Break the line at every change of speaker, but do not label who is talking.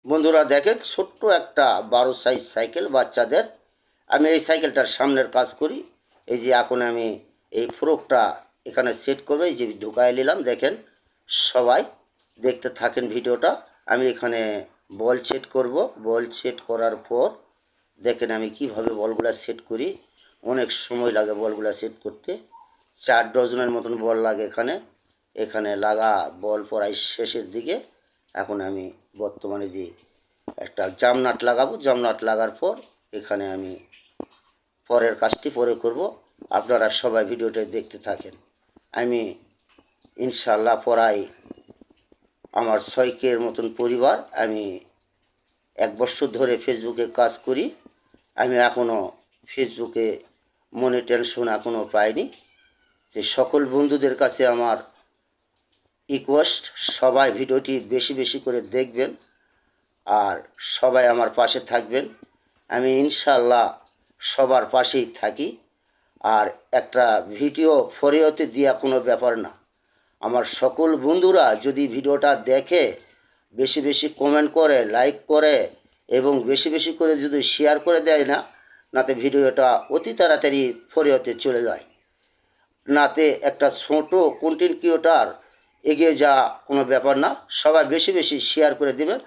বন্ধুরা দেখেন, ছোট্ট একটা 12 সাইজ সাইকেল বাচ্চাদের। আমি এই সাইকেলটার সামনের কাজ করি। এই যে এখন আমি এই ফ্রকটা এখানে সেট করবে, এই যে ঢুকায় নিলাম। দেখেন, সবাই দেখতে থাকেন ভিডিওটা। আমি এখানে বল সেট করব। বল সেট করার পর দেখেন আমি কিভাবে বলগুলা সেট করি। অনেক সময় লাগে বলগুলা সেট করতে। 4 ডজনের মতন বল লাগে এখানে। এখানে লাগা বল প্রায় শেষের দিকে। এখন আমি বর্তমানে যে একটা জাম নাট লাগাবো, জাম নাট লাগার পর এখানে আমি পরের কাজটি পরে করব। আপনারা সবাই ভিডিওটা দেখতে থাকেন। আমি ইনশাল্লাহ প্রায় আমার 6 মতন পরিবার, আমি 1 বছর ধরে ফেসবুকে কাজ করি। আমি এখনও ফেসবুকে মনিটাইজেশন এখনও পাইনি। যে সকল বন্ধুদের কাছে আমার রিকোয়েস্ট, সবাই ভিডিওটি বেশি বেশি করে দেখবেন আর সবাই আমার পাশে থাকবেন। আমি ইনশাল্লাহ সবার পাশেই থাকি। আর একটা ভিডিও ফরিয়তে দেওয়া কোনো ব্যাপার না। আমার সকল বন্ধুরা যদি ভিডিওটা দেখে, বেশি বেশি কমেন্ট করে, লাইক করে এবং বেশি বেশি করে যদি শেয়ার করে দেয় না, নাতে ভিডিওটা অতি তাড়াতাড়ি ফরিয়তে চলে যায়। নাতে একটা ছোট কন্টেন্ট ক্রিয়েটর এগিয়ে যাওয়া কোনো ব্যাপার না। সবাই বেশি বেশি শেয়ার করে দেবেন।